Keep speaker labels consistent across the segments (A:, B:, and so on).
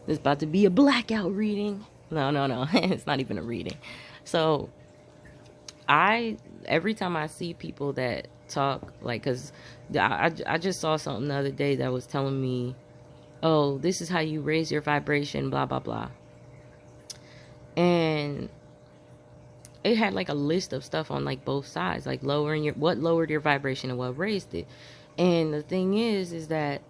A: It's about to be a blackout reading. No, no, no. It's not even a reading. So every time I see people that talk, like, because I just saw something the other day that was telling me, oh, this is how you raise your vibration, blah, blah, blah. And it had like a list of stuff on like both sides, like what lowered your vibration and what raised it. And the thing is that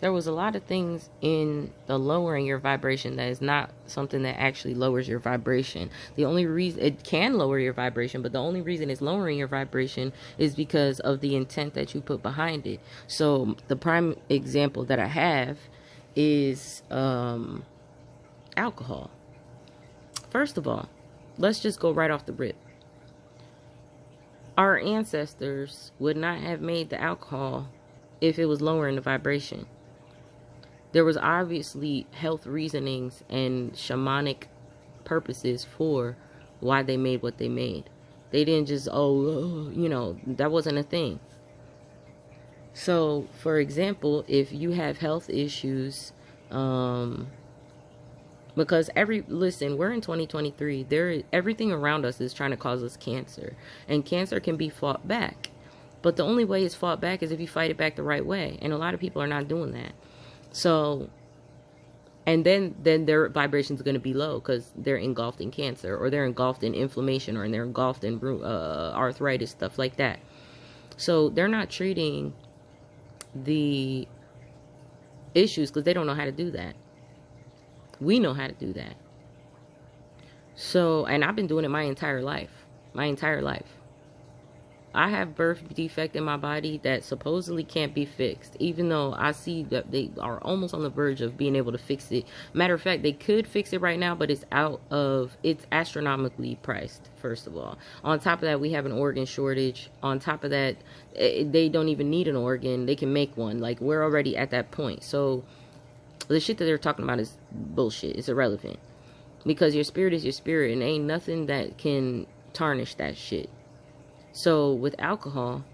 A: there was a lot of things in the lowering your vibration that is not something that actually lowers your vibration. The only reason it can lower your vibration, but the only reason it's lowering your vibration is because of the intent that you put behind it. So the prime example that I have is alcohol. First of all, let's just go right off the rip. Our ancestors would not have made the alcohol if it was lowering the vibration. There was obviously health reasonings and shamanic purposes for why they made what they made. They didn't just, that wasn't a thing. So, for example, if you have health issues, because we're in 2023, everything around us is trying to cause us cancer, and cancer can be fought back. But the only way it's fought back is if you fight it back the right way, and a lot of people are not doing that. So, and then their vibrations are going to be low because they're engulfed in cancer, or they're engulfed in inflammation, or they're engulfed in arthritis, stuff like that. So they're not treating the issues because they don't know how to do that. We know how to do that. So, and I've been doing it my entire life. I have birth defect in my body that supposedly can't be fixed, even though I see that they are almost on the verge of being able to fix it. Matter of fact, they could fix it right now, but it's astronomically priced, first of all. On top of that, we have an organ shortage. On top of that, they don't even need an organ. They can make one. Like, we're already at that point. So the shit that they're talking about is bullshit. It's irrelevant. Because your spirit is your spirit, and ain't nothing that can tarnish that shit. So with alcohol,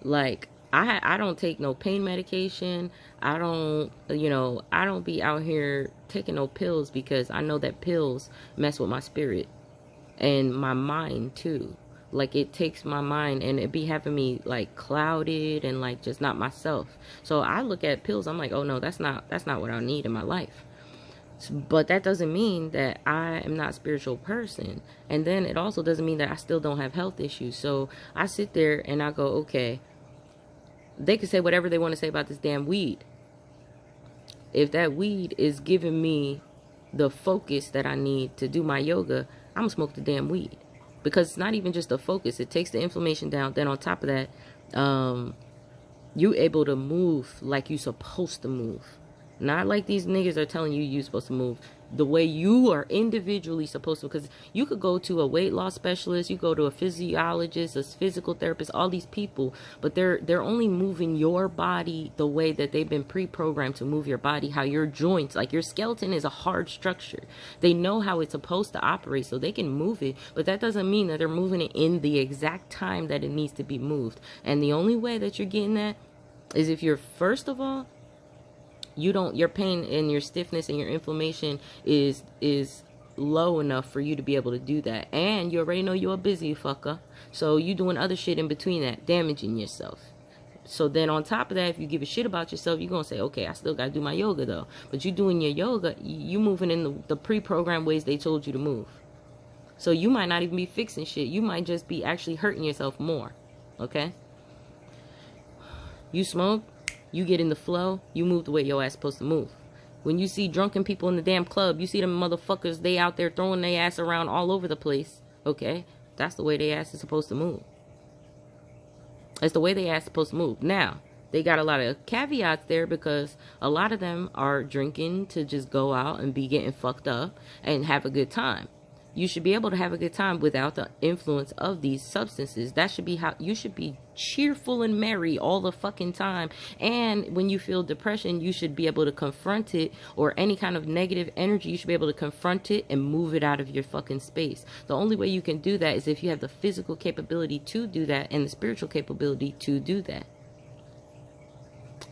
A: like, I don't take no pain medication. I don't be out here taking no pills, because I know that pills mess with my spirit and my mind too. Like, it takes my mind and it be having me like clouded and like just not myself. So I look at pills, I'm like, oh no, that's not what I need in my life. But that doesn't mean that I am not a spiritual person. And then it also doesn't mean that I still don't have health issues. So I sit there and I go, okay, they can say whatever they want to say about this damn weed. If that weed is giving me the focus that I need to do my yoga, I'm gonna smoke the damn weed. Because it's not even just the focus. It takes the inflammation down. Then on top of that, you able to move like you supposed to move. Not like these niggas are telling you you're supposed to move. The way you are individually supposed to. Because you could go to a weight loss specialist. You go to a physiologist, a physical therapist. All these people. But they're only moving your body the way that they've been pre-programmed to move your body. How your joints, like your skeleton is a hard structure. They know how it's supposed to operate. So they can move it. But that doesn't mean that they're moving it in the exact time that it needs to be moved. And the only way that you're getting that is if you're, first of all, your pain and your stiffness and your inflammation is low enough for you to be able to do that. And you already know you're a busy fucker. So you doing other shit in between that, damaging yourself. So then on top of that, if you give a shit about yourself, you're going to say, okay, I still got to do my yoga though. But you doing your yoga, you moving in the pre-programmed ways they told you to move. So you might not even be fixing shit. You might just be actually hurting yourself more. Okay? You smoke. You get in the flow, you move the way your ass supposed to move. When you see drunken people in the damn club, you see them motherfuckers, they out there throwing their ass around all over the place. Okay? That's the way their ass is supposed to move. That's the way their ass is supposed to move. Now, they got a lot of caveats there, because a lot of them are drinking to just go out and be getting fucked up and have a good time. You should be able to have a good time without the influence of these substances. That should be how you should be, cheerful and merry all the fucking time. And when you feel depression, you should be able to confront it, or any kind of negative energy, you should be able to confront it and move it out of your fucking space. The only way you can do that is if you have the physical capability to do that and the spiritual capability to do that.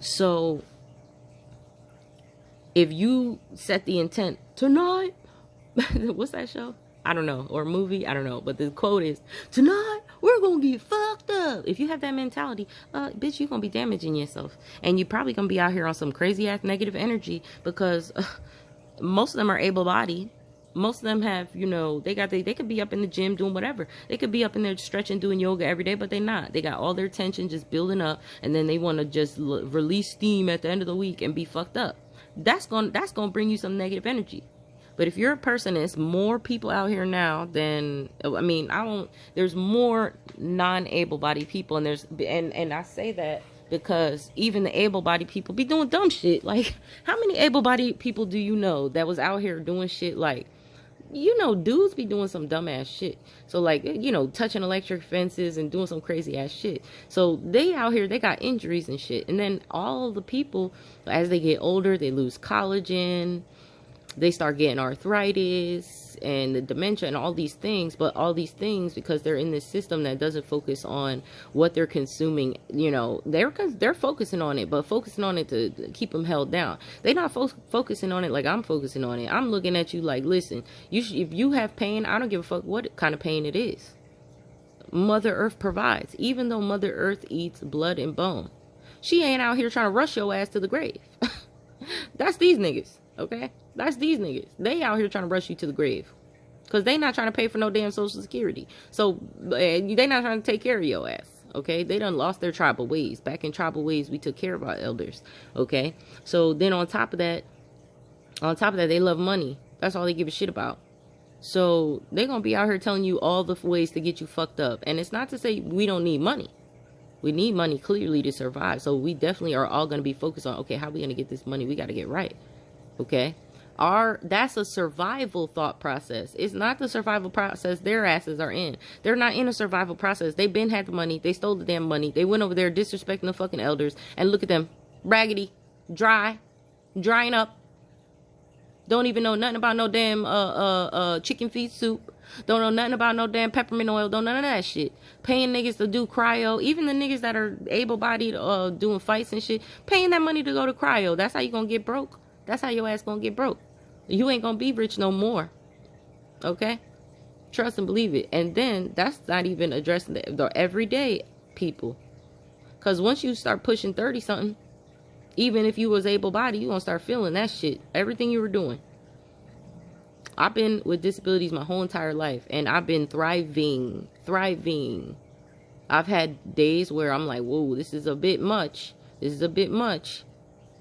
A: So if you set the intent tonight, what's that show? I don't know, or movie, I don't know, but the quote is, tonight we're gonna get fucked up. If you have that mentality, bitch, you're gonna be damaging yourself, and you're probably gonna be out here on some crazy ass negative energy, because most of them are able-bodied. Most of them have, you know, they could be up in the gym doing whatever. They could be up in there stretching, doing yoga every day, but they're not. They got all their tension just building up, and then they want to just release steam at the end of the week and be fucked up. That's gonna bring you some negative energy. But if you're a person, there's more people out here now than, I mean, there's more non-able-bodied people, and I say that because even the able-bodied people be doing dumb shit. Like, how many able-bodied people do you know that was out here doing shit like, you know, dudes be doing some dumbass shit. So, like, you know, touching electric fences and doing some crazy ass shit. So they out here, they got injuries and shit. And then all the people, as they get older, they lose collagen. They start getting arthritis and the dementia and all these things. But all these things, because they're in this system that doesn't focus on what they're consuming, you know, they're focusing on it, but focusing on it to keep them held down. They're not focusing on it like I'm focusing on it. I'm looking at you like, listen, if you have pain, I don't give a fuck what kind of pain it is. Mother Earth provides. Even though Mother Earth eats blood and bone, she ain't out here trying to rush your ass to the grave. That's these niggas, okay? That's these niggas. They out here trying to rush you to the grave. Because they not trying to pay for no damn Social Security. So, they not trying to take care of your ass. Okay? They done lost their tribal ways. Back in tribal ways, we took care of our elders. Okay? So, then on top of that, they love money. That's all they give a shit about. So, they're going to be out here telling you all the ways to get you fucked up. And it's not to say we don't need money. We need money clearly to survive. So, we definitely are all going to be focused on, okay, how are we going to get this money? We got to get right. Okay? That's a survival thought process. It's not the survival process their asses are in. They're not in a survival process. They been had the money. They stole the damn money. They went over there disrespecting the fucking elders. And look at them. Raggedy. Drying up. Don't even know nothing about no damn chicken feet soup. Don't know nothing about no damn peppermint oil. Don't know none of that shit. Paying niggas to do cryo. Even the niggas that are able-bodied doing fights and shit. Paying that money to go to cryo. That's how you gonna get broke. That's how your ass gonna get broke. You ain't gonna be rich no more. Okay? Trust and believe it. And then that's not even addressing the everyday people. Because once you start pushing 30 something, even if you was able-bodied, you gonna start feeling that shit. Everything you were doing. I've been with disabilities my whole entire life, and I've been thriving. I've had days where I'm like, whoa, this is a bit much.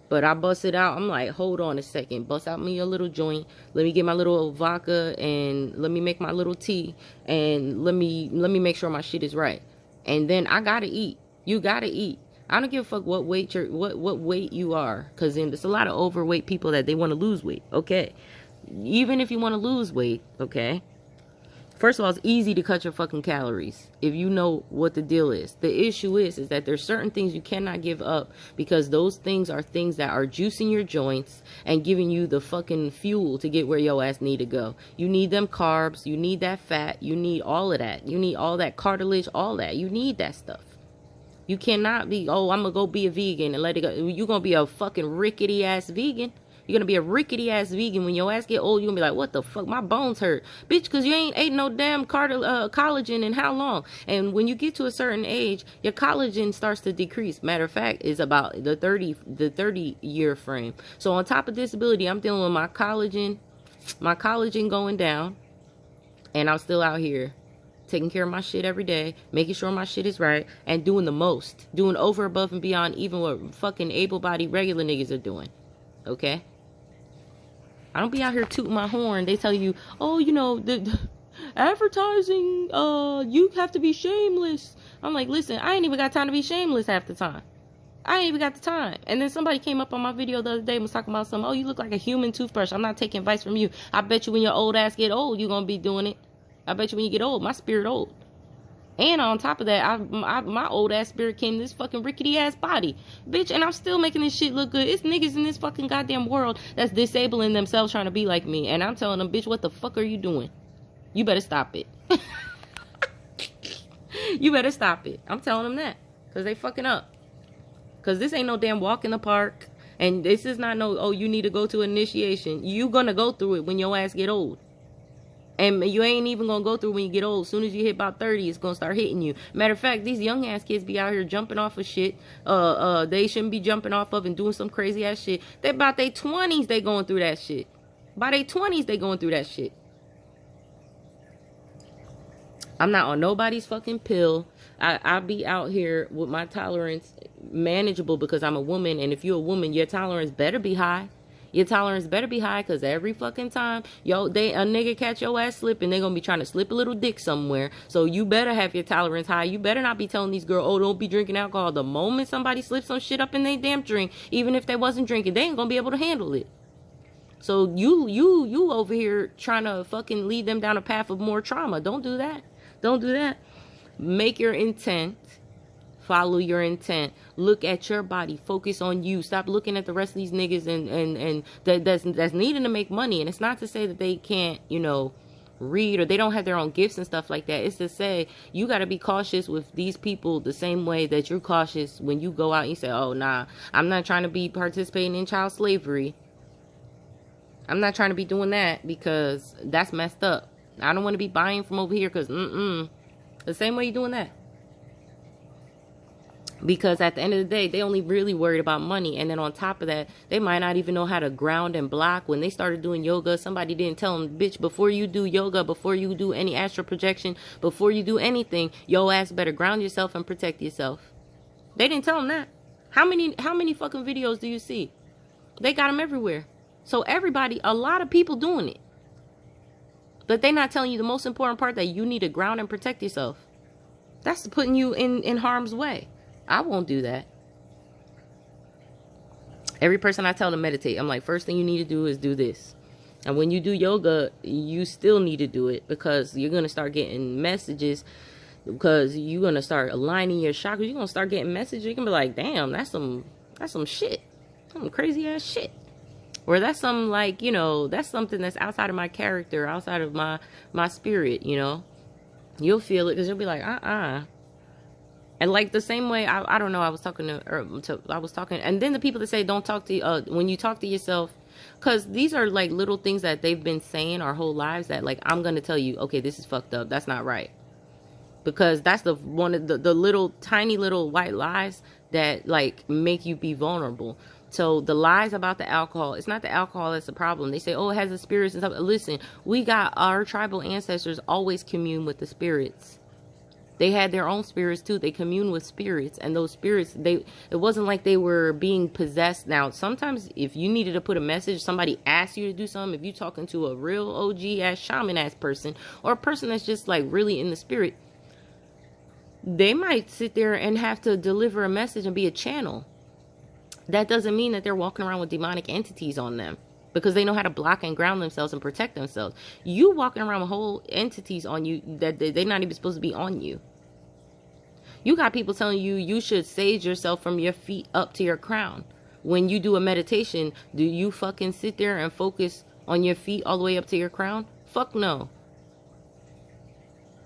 A: But I bust it out. I'm like, hold on a second. Bust out me a little joint. Let me get my little vodka, and let me make my little tea, and let me make sure my shit is right. And then I gotta eat. You gotta eat. I don't give a fuck what weight what weight you are, because then there's a lot of overweight people that they want to lose weight. Okay, even if you want to lose weight, okay. First of all, it's easy to cut your fucking calories if you know what the deal is. The issue is that there's certain things you cannot give up, because those things are things that are juicing your joints and giving you the fucking fuel to get where your ass need to go. You need them carbs. You need that fat. You need all of that. You need all that cartilage, all that. You need that stuff. You cannot be, oh, I'm going to go be a vegan and let it go. You're going to be a fucking rickety ass vegan. You're going to be a rickety ass vegan. When your ass get old, you're going to be like, what the fuck? My bones hurt. Bitch, because you ain't ate no damn collagen in how long? And when you get to a certain age, your collagen starts to decrease. Matter of fact, it's about the 30 year frame. So on top of disability, I'm dealing with my collagen going down. And I'm still out here taking care of my shit every day, making sure my shit is right, and doing the most. Doing over, above, and beyond even what fucking able-bodied regular niggas are doing. Okay? I don't be out here tooting my horn. They tell you, oh, you know, the advertising, you have to be shameless. I'm like, listen, I ain't even got time to be shameless half the time. I ain't even got the time. And then somebody came up on my video the other day and was talking about something, oh, you look like a human toothbrush. I'm not taking advice from you. I bet you when your old ass get old, you're going to be doing it. I bet you when you get old, my spirit old. And on top of that, my old ass spirit came to this fucking rickety ass body. Bitch, and I'm still making this shit look good. It's niggas in this fucking goddamn world that's disabling themselves trying to be like me. And I'm telling them, bitch, what the fuck are you doing? You better stop it. You better stop it. I'm telling them that. Because they fucking up. Because this ain't no damn walk in the park. And this is not no, oh, you need to go to initiation. You gonna go through it when your ass get old. And you ain't even gonna go through when you get old. As soon as you hit about 30, it's gonna start hitting you. Matter of fact, these young ass kids be out here jumping off of shit. They shouldn't be jumping off of and doing some crazy ass shit. They about their 20s, they going through that shit. By their 20s, they going through that shit. I'm not on nobody's fucking pill. I be out here with my tolerance manageable because I'm a woman. And if you're a woman, your tolerance better be high. Your tolerance better be high, because every fucking time a nigga catch your ass slipping, they gonna be trying to slip a little dick somewhere. So you better have your tolerance high. You better not be telling these girls, oh, don't be drinking alcohol. The moment somebody slips some shit up in their damn drink, even if they wasn't drinking, they ain't gonna be able to handle it. So you over here trying to fucking lead them down a path of more trauma. Don't do that. Don't do that. Make your intent. Follow your intent. Look at your body. Focus on you. Stop looking at the rest of these niggas and that's needing to make money. And it's not to say that they can't, read or they don't have their own gifts and stuff like that. It's to say you got to be cautious with these people the same way that you're cautious when you go out and you say, oh, nah, I'm not trying to be participating in child slavery. I'm not trying to be doing that because that's messed up. I don't want to be buying from over here because, the same way you're doing that. Because at the end of the day, they only really worried about money. And then on top of that, they might not even know how to ground and block. When they started doing yoga, somebody didn't tell them, bitch, before you do yoga, before you do any astral projection, before you do anything, your ass better ground yourself and protect yourself. They didn't tell them that. How many fucking videos do you see? They got them everywhere. So everybody, a lot of people doing it. But they're not telling you the most important part, that you need to ground and protect yourself. That's putting you in harm's way. I won't do that. Every person I tell to meditate, I'm like, first thing you need to do is do this. And when you do yoga, you still need to do it, because you're going to start getting messages, because you're going to start aligning your chakras. You're going to start getting messages. You can be like, damn, that's some shit. Some crazy ass shit. Or that's some, like, that's something that's outside of my character, outside of my spirit, You'll feel it, because you'll be like, And like the same way, I don't know, I was talking, and then the people that say don't talk to, when you talk to yourself, because these are like little things that they've been saying our whole lives that, like, I'm going to tell you, okay, this is fucked up. That's not right. Because that's one of the little, tiny little white lies that, like, make you be vulnerable. So the lies about the alcohol, it's not the alcohol that's the problem. They say, oh, it has the spirits and stuff. Listen, we got our tribal ancestors always commune with the spirits. They had their own spirits too. They commune with spirits, and those spirits, it wasn't like they were being possessed. Now, sometimes if you needed to put a message, somebody asked you to do something, if you're talking to a real OG ass shaman ass person, or a person that's just like really in the spirit, they might sit there and have to deliver a message and be a channel. That doesn't mean that they're walking around with demonic entities on them, because they know how to block and ground themselves and protect themselves. You walking around with whole entities on you that they're not even supposed to be on you. You got people telling you you should sage yourself from your feet up to your crown. When you do a meditation, do you fucking sit there and focus on your feet all the way up to your crown? Fuck no.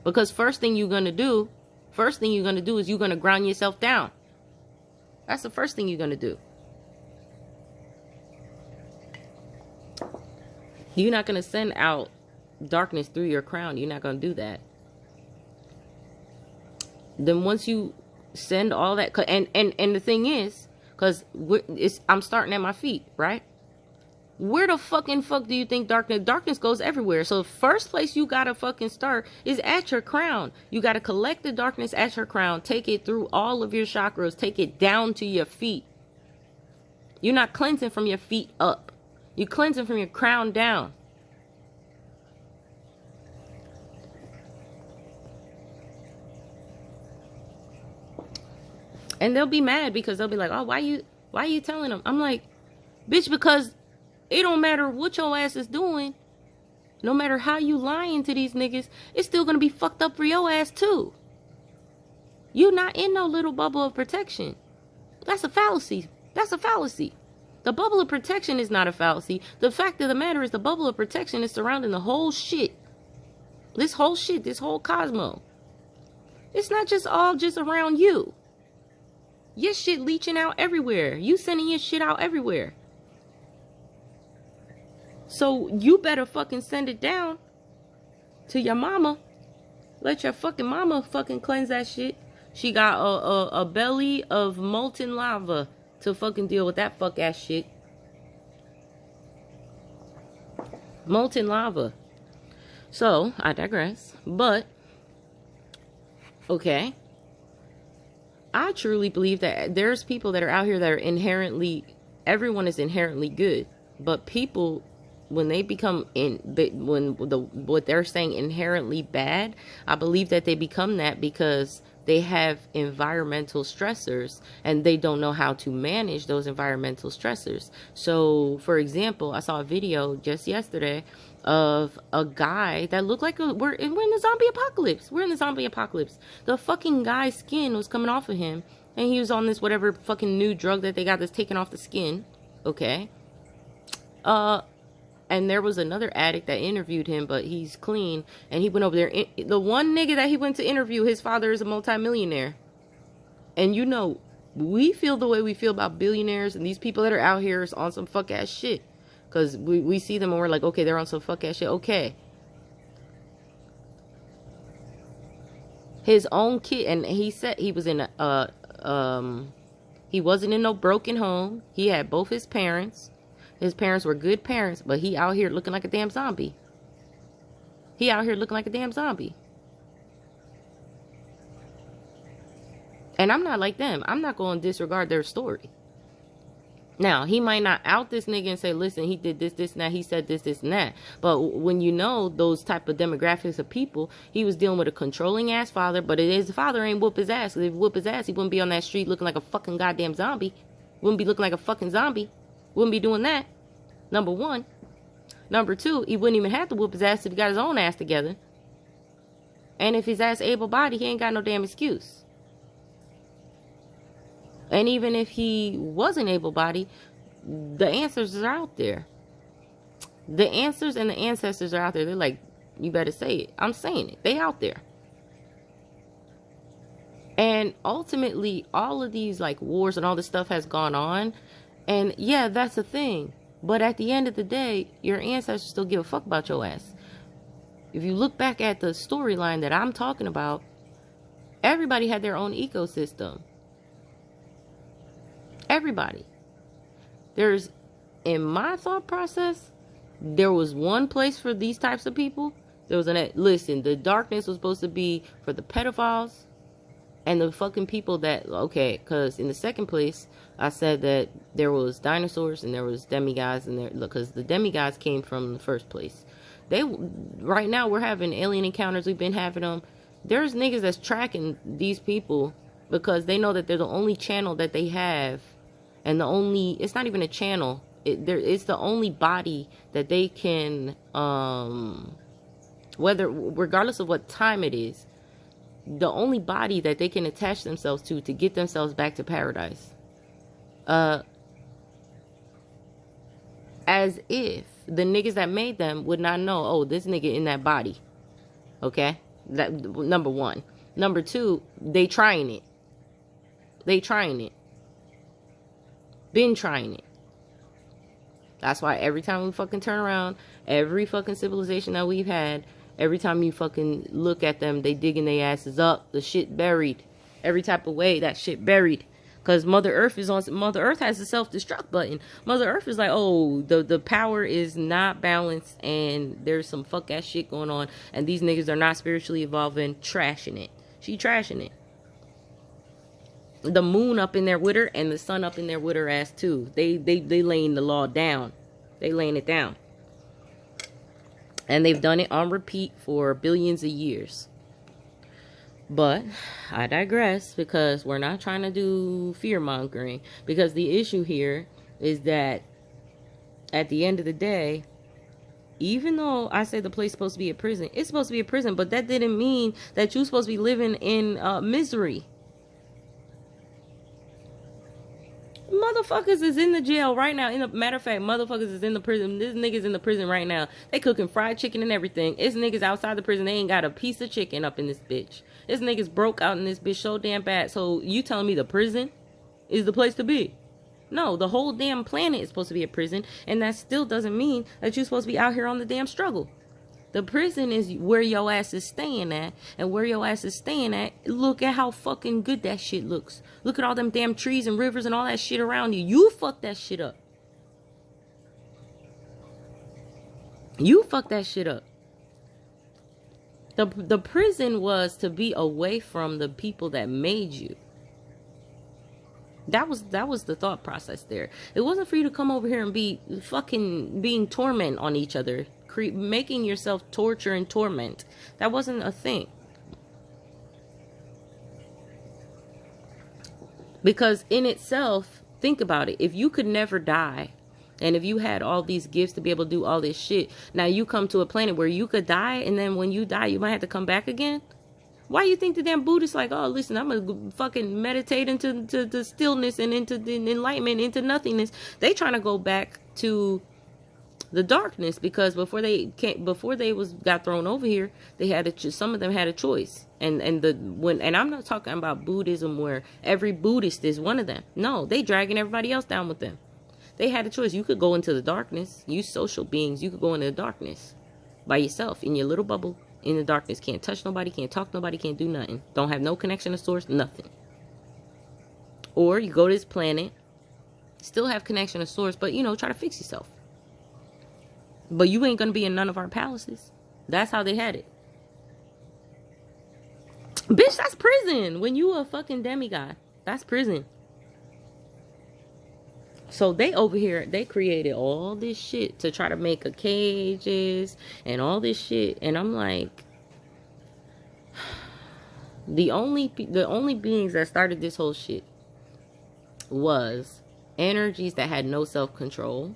A: Because first thing you're going to do is you're going to ground yourself down. That's the first thing you're going to do. You're not going to send out darkness through your crown. You're not going to do that. Then once you send all that, and the thing is, because I'm starting at my feet, right? Where the fuck do you think darkness goes everywhere? So the first place you got to fucking start is at your crown. You got to collect the darkness at your crown. Take it through all of your chakras. Take it down to your feet. You're not cleansing from your feet up. You're cleansing from your crown down. And they'll be mad because they'll be like, oh, why you telling them? I'm like, bitch, because it don't matter what your ass is doing. No matter how you lying to these niggas, it's still going to be fucked up for your ass too. You're not in no little bubble of protection. That's a fallacy. That's a fallacy. The bubble of protection is not a fallacy. The fact of the matter is the bubble of protection is surrounding the whole shit. This whole shit, this whole cosmo. It's not just all just around you. Your shit leaching out everywhere. You sending your shit out everywhere. So you better fucking send it down to your mama. Let your fucking mama fucking cleanse that shit. She got a belly of molten lava to fucking deal with that fuck ass shit. Molten lava. So, I digress. But, okay. I truly believe that there's people that are out here that are inherently, everyone is inherently good. But people, when they become what they're saying inherently bad, I believe that they become that because they have environmental stressors and they don't know how to manage those environmental stressors. So, for example, I saw a video just yesterday of a guy that looked like we're in the zombie apocalypse. We're in the zombie apocalypse. The fucking guy's skin was coming off of him, and he was on this whatever fucking new drug that they got that's taking off the skin. Okay. And there was another addict that interviewed him, but he's clean. And he went over there. The one nigga that he went to interview, his father is a multimillionaire. And you know, we feel the way we feel about billionaires and these people that are out here is on some fuck ass shit. Because we see them and we're like, okay, they're on some fuck ass shit. Okay. His own kid, and he said he was in he wasn't in no broken home. He had both his parents. His parents were good parents, but he out here looking like a damn zombie. He out here looking like a damn zombie. And I'm not like them. I'm not going to disregard their story. Now, he might not out this nigga and say, listen, he did this, this, and that. He said this, this, and that. But when you know those type of demographics of people, he was dealing with a controlling ass father, but his father ain't whoop his ass. If he whoop his ass, he wouldn't be on that street looking like a fucking goddamn zombie. Wouldn't be looking like a fucking zombie. Wouldn't be doing that. Number one. Number two, he wouldn't even have to whoop his ass if he got his own ass together. And if his ass able-bodied, he ain't got no damn excuse. And even if he wasn't able-bodied, the answers are out there. The answers and the ancestors are out there. They're like, you better say it. I'm saying it. They out there. And ultimately, all of these like wars and all this stuff has gone on. And yeah, that's the thing. But at the end of the day, your ancestors still give a fuck about your ass. If you look back at the storyline that I'm talking about, everybody had their own ecosystem. Everybody. There's, in my thought process, there was one place for these types of people. There was listen, the darkness was supposed to be for the pedophiles and the fucking people that, okay, because in the second place, I said that there was dinosaurs and there was demigods in there, because the demigods came from the first place. Right now, we're having alien encounters. We've been having them. There's niggas that's tracking these people because they know that they're the only channel that they have. And it's not even a channel. It's the only body that they can, regardless of what time it is, the only body that they can attach themselves to get themselves back to paradise. As if the niggas that made them would not know, oh, this nigga in that body. Okay? That, number one. Number two, they trying it. Been trying it. That's why every time we fucking turn around, every fucking civilization that we've had, every time you fucking look at them, they digging their asses up. The shit buried. Every type of way, that shit buried. Because Mother Earth has a self-destruct button. Mother Earth is like, oh, the power is not balanced and there's some fuck ass shit going on. And these niggas are not spiritually evolving, trashing it. She trashing it. The moon up in there with her and the sun up in there with her ass too. They laying the law down. They laying it down. And they've done it on repeat for billions of years. But I digress, because we're not trying to do fear mongering. Because the issue here is that at the end of the day, even though I say the place is supposed to be a prison, it's supposed to be a prison, but that didn't mean that you're supposed to be living in misery. Motherfuckers is in the jail right now. Matter of fact, motherfuckers is in the prison. This nigga's in the prison right now. They cooking fried chicken and everything. It's niggas outside the prison. They ain't got a piece of chicken up in this bitch. This nigga's broke out in this bitch so damn bad. So you telling me the prison is the place to be. No, the whole damn planet is supposed to be a prison, and that still doesn't mean that you're supposed to be out here on the damn struggle. The prison is where your ass is staying at, and where your ass is staying at, look at how fucking good that shit looks. Look at all them damn trees and rivers and all that shit around you. You fuck that shit up. You fuck that shit up. The prison was to be away from the people that made you. That was the thought process there. It wasn't for you to come over here and be fucking being torment on each other, making yourself torture and torment. That wasn't a thing. Because in itself, think about it. If you could never die, and if you had all these gifts to be able to do all this shit, now you come to a planet where you could die, and then when you die, you might have to come back again. Why you think the damn Buddhists like, oh, listen, I'm going to fucking meditate into the stillness and into the enlightenment, into nothingness. They trying to go back to the darkness, because before they got thrown over here, they had some of them had a choice. And I'm not talking about Buddhism where every Buddhist is one of them. No, they dragging everybody else down with them. They had a choice. You could go into the darkness. You social beings, you could go into the darkness by yourself in your little bubble. In the darkness, can't touch nobody, can't talk to nobody, can't do nothing, don't have no connection to source, nothing. Or you go to this planet, still have connection to source, but try to fix yourself. But you ain't gonna be in none of our palaces. That's how they had it. Bitch, that's prison. When you a fucking demigod, that's prison. So they over here, they created all this shit to try to make a cages and all this shit. And I'm like, the only beings that started this whole shit was energies that had no self-control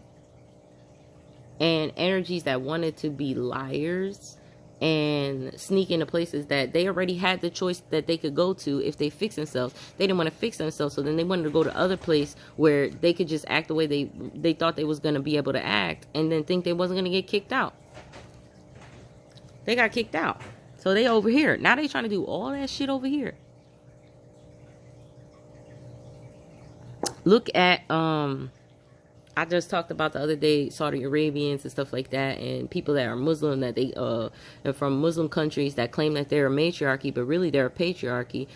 A: and energies that wanted to be liars and sneak into places that they already had the choice that they could go to if they fix themselves. They didn't want to fix themselves, so then they wanted to go to other place where they could just act the way they thought they was going to be able to act, and then think they wasn't going to get kicked out. They got kicked out. So they over here. Now they trying to do all that shit over here. Look at I just talked about the other day Saudi Arabians and stuff like that, and people that are Muslim, that they are from Muslim countries that claim that they're a matriarchy, but really they're a patriarchy.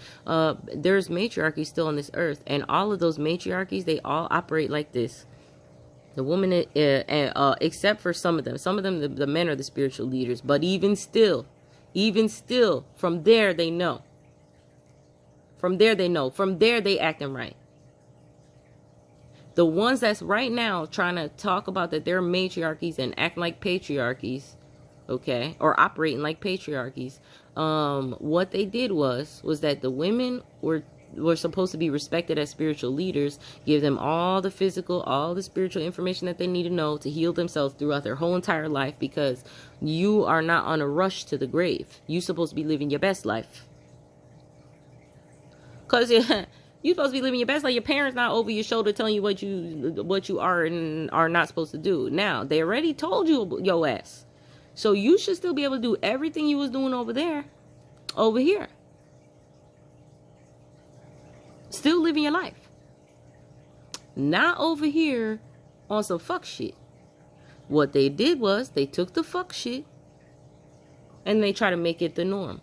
A: There's matriarchy still on this earth, and all of those matriarchies, they all operate like this. The woman, except for some of them, the men are the spiritual leaders, but even still, from there they know. From there they acting right. The ones that's right now trying to talk about that they're matriarchies and acting like patriarchies, okay, or operating like patriarchies, what they did was that the women were supposed to be respected as spiritual leaders, give them all the physical, all the spiritual information that they need to know to heal themselves throughout their whole entire life, because you are not on a rush to the grave. You're supposed to be living your best life. Because you're supposed to be living your best life. Your parents not over your shoulder telling you what you are and are not supposed to do. Now, they already told you your ass. So you should still be able to do everything you was doing over there, over here. Still living your life. Not over here on some fuck shit. What they did was they took the fuck shit and they try to make it the norm.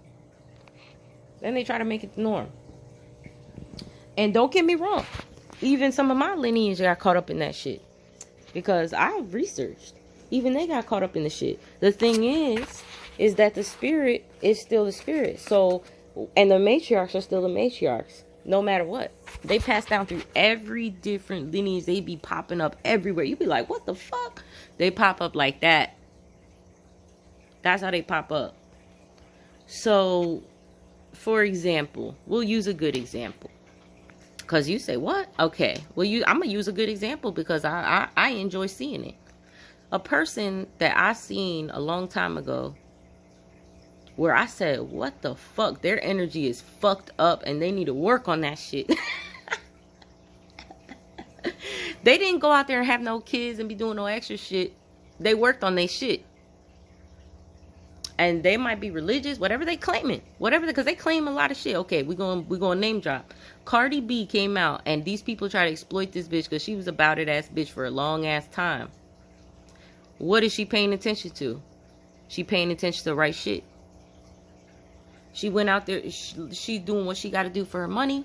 A: And don't get me wrong, even some of my lineage got caught up in that shit, because I've researched. Even they got caught up in the shit. The thing is that the spirit is still the spirit. So, and the matriarchs are still the matriarchs, no matter what. They pass down through every different lineage. They be popping up everywhere. You be like, what the fuck? They pop up like that. That's how they pop up. So, for example, we'll use a good example. Because you say, what? Okay. Well, I'm going to use a good example because I enjoy seeing it. A person that I seen a long time ago, where I said, what the fuck? Their energy is fucked up and they need to work on that shit. They didn't go out there and have no kids and be doing no extra shit. They worked on their shit. And they might be religious, whatever they claiming, whatever, because they claim a lot of shit. Okay, we're gonna name drop. Cardi B came out, and these people try to exploit this bitch because she was about it ass bitch for a long ass time. What is she paying attention to? She paying attention to the right shit. She went out there. She doing what she got to do for her money,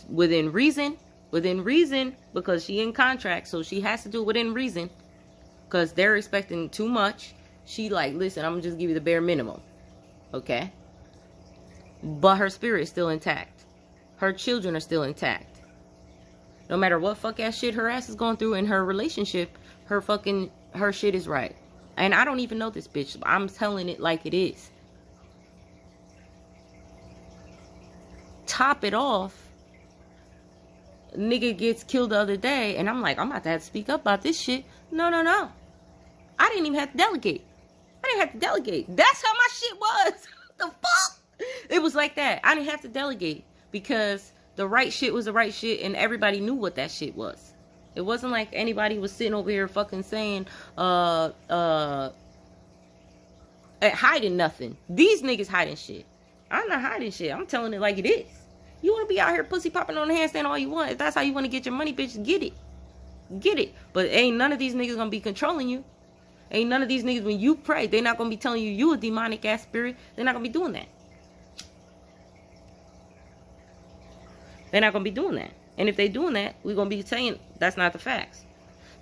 A: within reason, because she in contract, so she has to do it within reason. Because they're expecting too much. She like, listen, I'm gonna just give you the bare minimum. Okay? But her spirit is still intact. Her children are still intact. No matter what fuck ass shit her ass is going through in her relationship, her shit is right. And I don't even know this bitch. I'm telling it like it is. Top it off, nigga gets killed the other day, and I'm like, I'm about to have to speak up about this shit. No. I didn't even have to delegate. That's how my shit was. What the fuck? It was like that. I didn't have to delegate because the right shit was the right shit, and everybody knew what that shit was. It wasn't like anybody was sitting over here fucking saying, hiding nothing. These niggas hiding shit. I'm not hiding shit. I'm telling it like it is. You want to be out here pussy popping on the handstand all you want. If that's how you want to get your money, bitch, get it. Get it. But ain't none of these niggas going to be controlling you. Ain't none of these niggas, when you pray, they're not going to be telling you a demonic ass spirit. They're not going to be doing that. They're not going to be doing that. And if they doing that, we're going to be saying that's not the facts.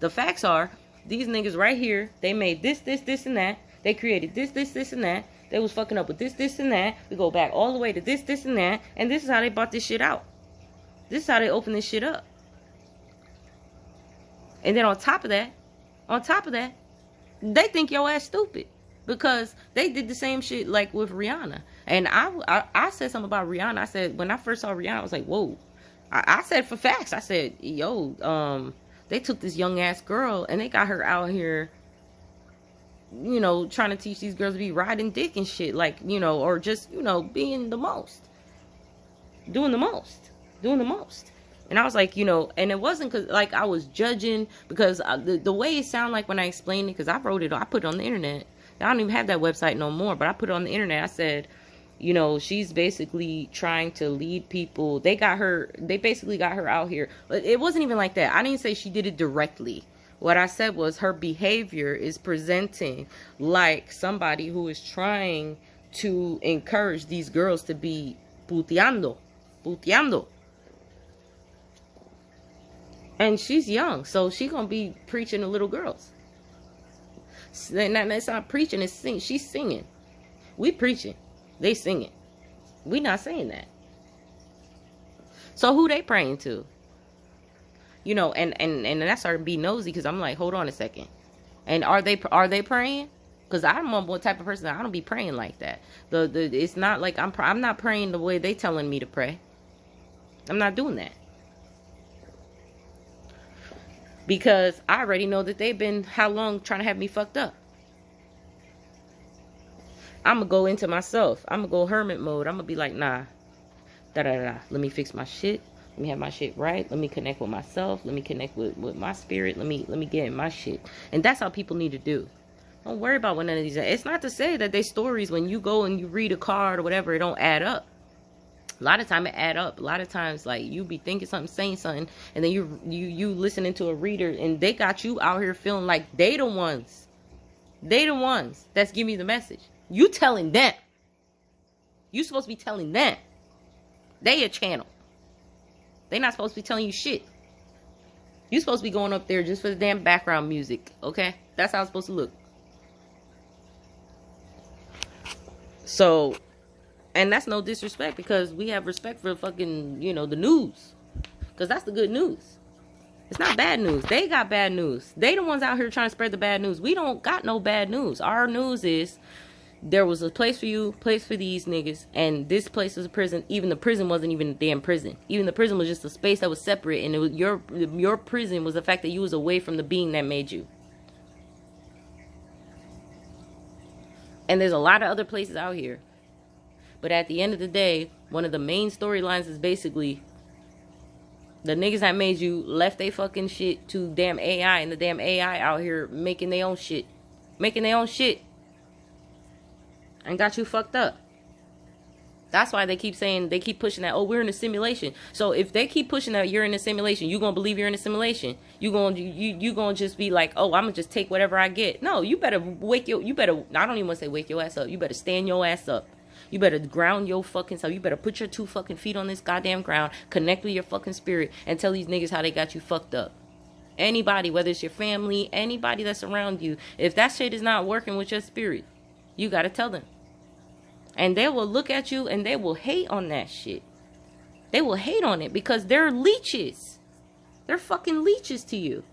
A: The facts are, these niggas right here, they made this, and that. They created this, and that. They was fucking up with this, and that. We go back all the way to this, and that. And this is how they bought this shit out. This is how they opened this shit up. And then on top of that, they think your ass stupid. Because they did the same shit like with Rihanna. And I said something about Rihanna. I said, when I first saw Rihanna, I was like, whoa. I said for facts. I said, yo, they took this young ass girl and they got her out here, you know, trying to teach these girls to be riding dick and shit, like, you know, or just, you know, being the most, doing the most. And I was like, you know, and it wasn't because like I was judging, because the way it sounded like when I explained it, because I put it on the internet. I don't even have that website no more, but I put it on the internet. I said, you know, she's basically trying to lead people. They basically got her out here. But it wasn't even like that. I didn't say she did it directly. What I said was her behavior is presenting like somebody who is trying to encourage these girls to be puteando. And she's young, so she gonna be preaching to little girls. That's not preaching, it's singing. She's singing. We preaching. They singing. We not saying that. So who they praying to? You know, and I started to be nosy because I'm like, hold on a second. And are they praying? Because I'm one type of person that I don't be praying like that. It's not like I'm not praying the way they telling me to pray. I'm not doing that. Because I already know that they've been how long trying to have me fucked up. I'm going to go into myself. I'm going to go hermit mode. I'm going to be like, nah. Let me fix my shit. Let me have my shit right. Let me connect with myself. Let me connect with my spirit. Let me get in my shit. And that's how people need to do. Don't worry about what none of these. It's not to say that they stories, when you go and you read a card or whatever, it don't add up. A lot of time it add up. A lot of times, like, you be thinking something, saying something, and then you listening to a reader, and they got you out here feeling like they the ones that's giving you the message. You telling them. You supposed to be telling them. They a channel. They not supposed to be telling you shit. You supposed to be going up there just for the damn background music, okay? That's how it's supposed to look. So, and that's no disrespect, because we have respect for fucking, you know, the news. Because that's the good news. It's not bad news. They got bad news. They the ones out here trying to spread the bad news. We don't got no bad news. Our news is there was a place for you, place for these niggas, and this place was a prison. Even the prison wasn't even a damn prison. Even the prison was just a space that was separate, and it was your prison was the fact that you was away from the being that made you. And there's a lot of other places out here. But at the end of the day, one of the main storylines is basically the niggas that made you left they fucking shit to damn AI, and the damn AI out here making their own shit. and got you fucked up. That's why they keep pushing that, oh, we're in a simulation. So if they keep pushing that you're in a simulation, you gonna believe you're in a simulation. You gonna just be like, oh, I'm gonna just take whatever I get. No, you better I don't even want to say wake your ass up. You better stand your ass up. You better ground your fucking self. You better put your 2 fucking feet on this goddamn ground, connect with your fucking spirit, and tell these niggas how they got you fucked up. Anybody, whether it's your family, anybody that's around you, if that shit is not working with your spirit, you gotta tell them. And they will look at you and they will hate on that shit. They will hate on it because they're leeches. They're fucking leeches to you.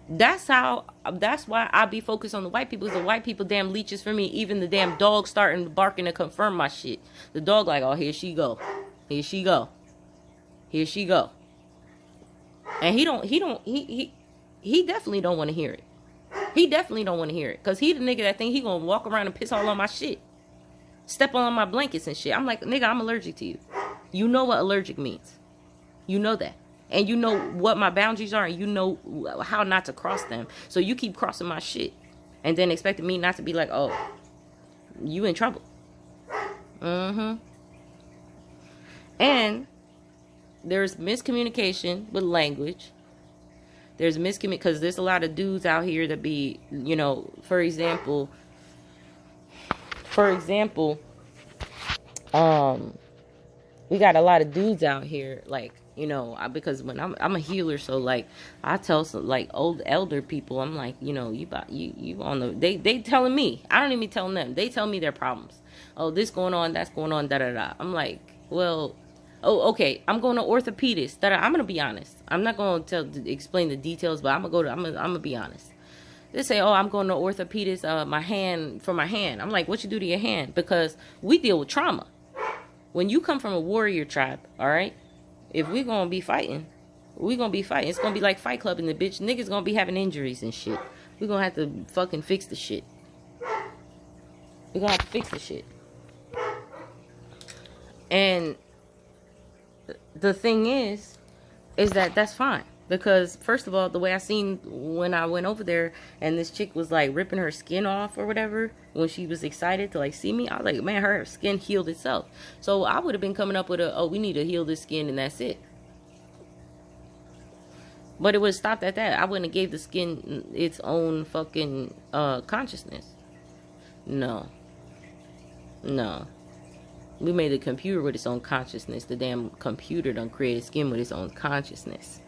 A: That's why I be focused on the white people, because the white people damn leeches for me. Even the damn dog starting barking to confirm my shit. The dog like, oh, here she go. Here she go. Here she go. And he definitely don't want to hear it. He definitely don't want to hear it. Because he the nigga that think he gonna walk around and piss all on my shit. Step on my blankets and shit. I'm like, nigga, I'm allergic to you. You know what allergic means. You know that. And you know what my boundaries are. And you know how not to cross them. So you keep crossing my shit. And then expecting me not to be like, oh, you in trouble. And there's miscommunication with language. There's miscommunication because there's a lot of dudes out here that be, you know, for example, we got a lot of dudes out here, like, you know, because when I'm a healer, so like I tell some like old elder people, I'm like, you know, you on the they telling me, I don't even be telling them, they tell me their problems. Oh, this going on, that's going on, da da da. I'm like, well, oh, okay, I'm going to orthopedist. I'm gonna be honest. I'm not going to explain the details, but I'm gonna be honest. They say, oh, I'm going to orthopedist. My hand. I'm like, what you do to your hand? Because we deal with trauma. When you come from a warrior tribe, all right. If we're gonna be fighting, we're gonna be fighting. It's gonna be like Fight Club in the bitch. Niggas gonna be having injuries and shit. We're gonna have to fucking fix the shit. We're gonna have to fix the shit. And the thing is that that's fine. Because, first of all, the way I seen when I went over there and this chick was, like, ripping her skin off or whatever when she was excited to, like, see me, I was like, man, her skin healed itself. So I would have been coming up with oh, we need to heal this skin and that's it. But it would have stopped at that. I wouldn't have gave the skin its own fucking consciousness. No. We made the computer with its own consciousness. The damn computer done created skin with its own consciousness.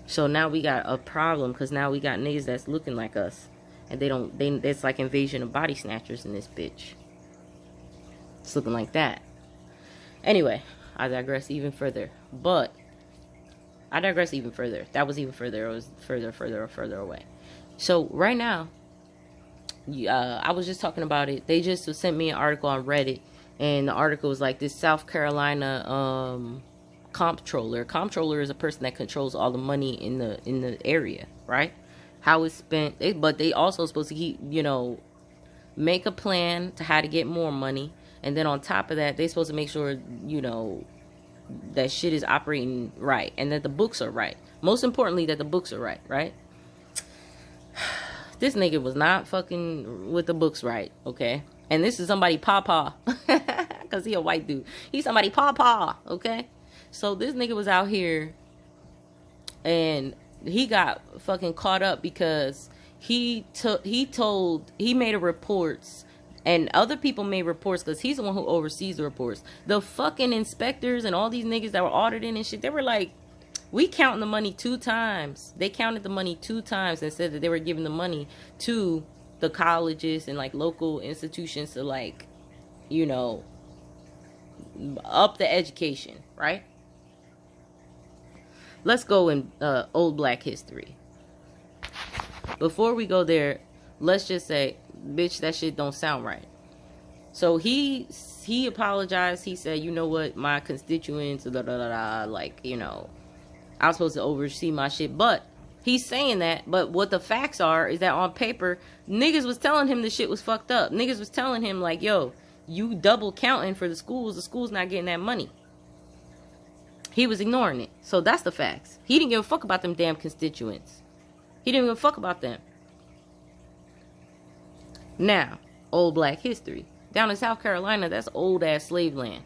A: So now we got a problem because now we got niggas that's looking like us. And it's like invasion of body snatchers in this bitch. It's looking like that. Anyway, I digress even further. That was even further. It was further away. So right now, I was just talking about it. They just sent me an article on Reddit. And the article was like, this South Carolina comptroller. Comptroller is a person that controls all the money in the area, right? How it's spent. But they also supposed to keep, you know, make a plan to how to get more money. And then on top of that, they supposed to make sure, you know, that shit is operating right. And that the books are right. Most importantly, that the books are right, right? This nigga was not fucking with the books right, okay? And this is somebody pawpaw. Because he a white dude. He's somebody pawpaw, okay? So this nigga was out here and he got fucking caught up because he made a reports and other people made reports because he's the one who oversees the reports. The fucking inspectors and all these niggas that were auditing and shit, they were like, we counting the money 2 times. They counted the money 2 times and said that they were giving the money to the colleges and like local institutions to like, you know, up the education, right? Let's go in old black history. Before we go there, let's just say, bitch, that shit don't sound right. So he apologized. He said, you know what, my constituents, like, you know, I was supposed to oversee my shit. But he's saying that, but what the facts are is that on paper, niggas was telling him the shit was fucked up. Niggas was telling him like, yo, you double counting for the school's not getting that money. He was ignoring it. So that's the facts. He didn't give a fuck about them damn constituents. He didn't give a fuck about them. Now, old black history. Down in South Carolina, that's old ass slave land.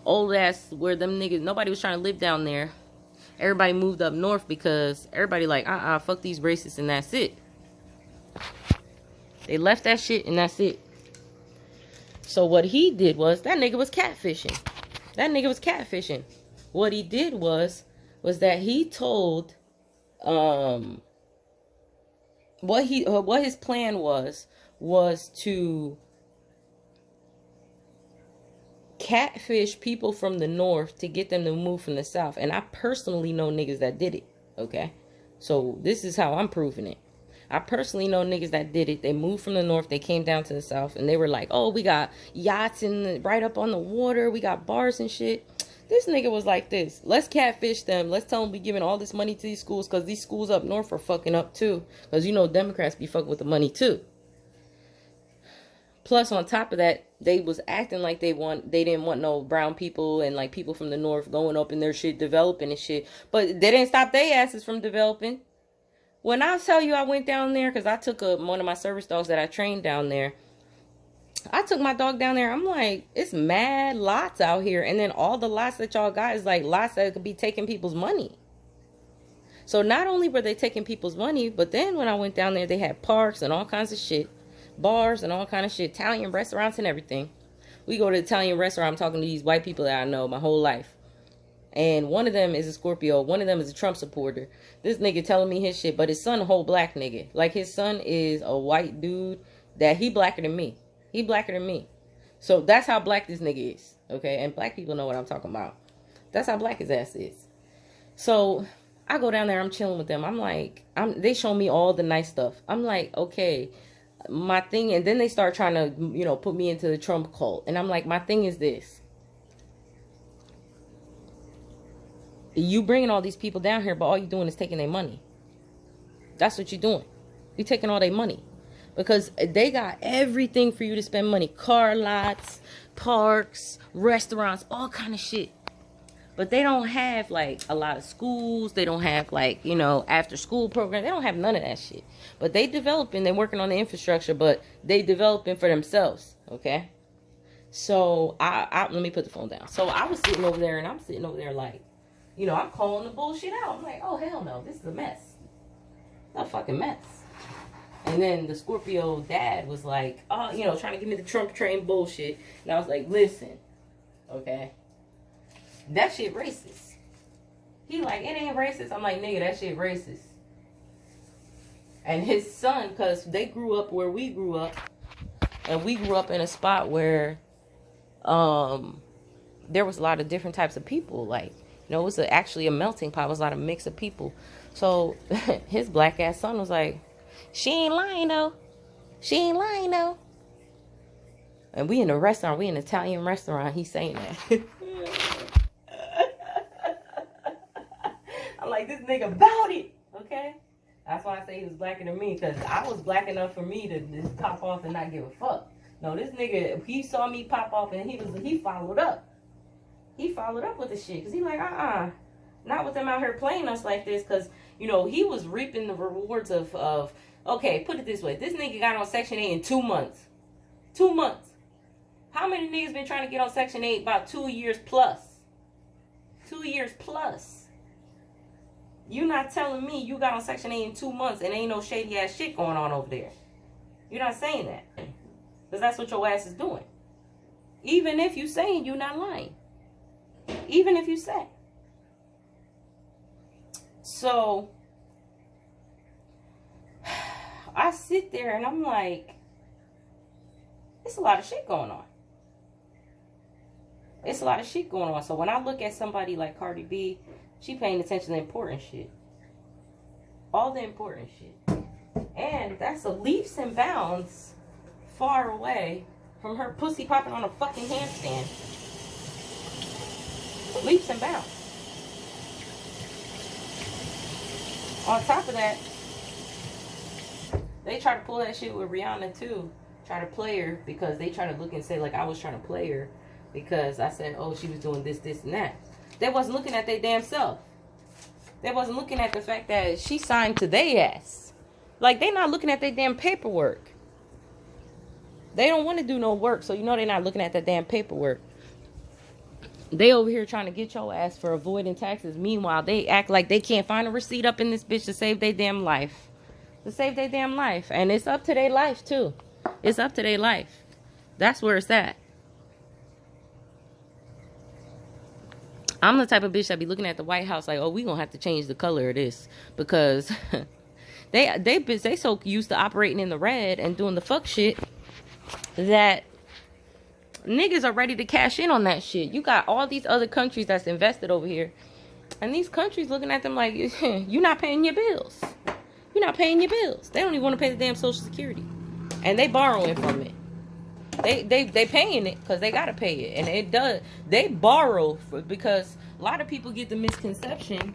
A: Old ass where them niggas, nobody was trying to live down there. Everybody moved up north because everybody like, fuck these racists and that's it. They left that shit and that's it. So what he did was, that nigga was catfishing. That nigga was catfishing. What he did was that he told, what his plan was to catfish people from the north to get them to move from the south. And I personally know niggas that did it, okay? So this is how I'm proving it. I personally know niggas that did it. They moved from the north, they came down to the south, and they were like, oh, we got yachts right up on the water, we got bars and shit. This nigga was like this. Let's catfish them. Let's tell them we giving all this money to these schools because these schools up north are fucking up too. Because you know Democrats be fucking with the money too. Plus, on top of that, they was acting like they didn't want no brown people and like people from the north going up in their shit, developing and shit. But they didn't stop their asses from developing. When I tell you I went down there, because I took one of my service dogs that I trained down there. I took my dog down there. I'm like, it's mad lots out here. And then all the lots that y'all got is like lots that could be taking people's money. So not only were they taking people's money, but then when I went down there, they had parks and all kinds of shit. Bars and all kind of shit. Italian restaurants and everything. We go to the Italian restaurant. I'm talking to these white people that I know my whole life. And one of them is a Scorpio. One of them is a Trump supporter. This nigga telling me his shit. But his son a whole black nigga. Like his son is a white dude that he blacker than me. He blacker than me. So that's how black this nigga is. Okay. And black people know what I'm talking about. That's how black his ass is. So I go down there. I'm chilling with them. I'm like, they show me all the nice stuff. I'm like, okay. My thing. And then they start trying to, you know, put me into the Trump cult. And I'm like, my thing is this. You bringing all these people down here, but all you're doing is taking their money. That's what you're doing. You're taking all their money. Because they got everything for you to spend money. Car lots, parks, restaurants, all kind of shit. But they don't have, like, a lot of schools. They don't have, like, you know, after school programs. They don't have none of that shit. But they developing. They're working on the infrastructure. But they developing for themselves. Okay? So, let me put the phone down. So, I was sitting over there, and I'm sitting over there like, you know, I'm calling the bullshit out. I'm like, oh, hell no. This is a mess. A fucking mess. And then the Scorpio dad was like, oh, you know, trying to give me the Trump train bullshit. And I was like, listen, okay, that shit racist. He like, it ain't racist. I'm like, nigga, that shit racist. And his son, because they grew up where we grew up. And we grew up in a spot where there was a lot of different types of people. Like, you know, it was actually a melting pot. It was a lot of mix of people. So his black ass son was like, she ain't lying though. She ain't lying though. And we in a restaurant. We in an Italian restaurant. He's saying that. I'm like, this nigga about it. Okay? That's why I say he was blacker than me. Because I was black enough for me to just pop off and not give a fuck. No, this nigga, he saw me pop off and he followed up. He followed up with the shit. Because he like, not with them out here playing us like this. Because, you know, he was reaping the rewards of, okay, put it this way. This nigga got on Section 8 in 2 months. 2 months. How many niggas been trying to get on Section 8? About 2 years plus. 2 years plus. You not telling me you got on Section 8 in 2 months and ain't no shady ass shit going on over there. You're not saying that. Because that's what your ass is doing. Even if you saying you not lying. Even if you say. So, I sit there and I'm like, it's a lot of shit going on. It's a lot of shit going on. So when I look at somebody like Cardi B, she paying attention to the important shit. All the important shit. And that's a leaps and bounds far away from her pussy popping on a fucking handstand. Leaps and bounds. On top of that, they try to pull that shit with Rihanna too. Try to play her because they try to look and say like I was trying to play her because I said, oh, she was doing this, this, and that. They wasn't looking at their damn self. They wasn't looking at the fact that she signed to their ass. Like, they not looking at their damn paperwork. They don't want to do no work, so you know they're not looking at that damn paperwork. They over here trying to get your ass for avoiding taxes. Meanwhile, they act like they can't find a receipt up in this bitch to save their damn life. To save their damn life. And it's up to their life, too. It's up to their life. That's where it's at. I'm the type of bitch that be looking at the White House like, oh, we gonna have to change the color of this. Because they so used to operating in the red and doing the fuck shit that niggas are ready to cash in on that shit. You got all these other countries that's invested over here. And these countries looking at them like, you're not paying your bills. You're not paying your bills. They don't even want to pay the damn Social Security. And they borrowing from it. They paying it because they got to pay it. And it does. They borrow because a lot of people get the misconception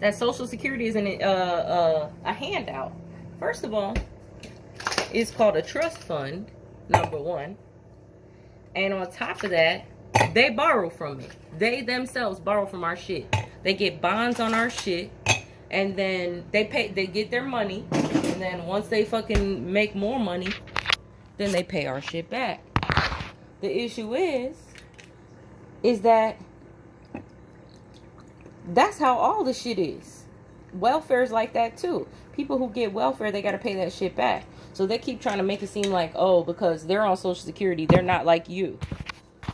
A: that Social Security is a handout. First of all, it's called a trust fund, number one. And on top of that, they borrow from it. They themselves borrow from our shit. They get bonds on our shit. And then they get their money. And then once they fucking make more money, then they pay our shit back. The issue is that that's how all the shit is. Welfare is like that too. People who get welfare, they got to pay that shit back. So they keep trying to make it seem like, oh, because they're on Social Security, they're not like you.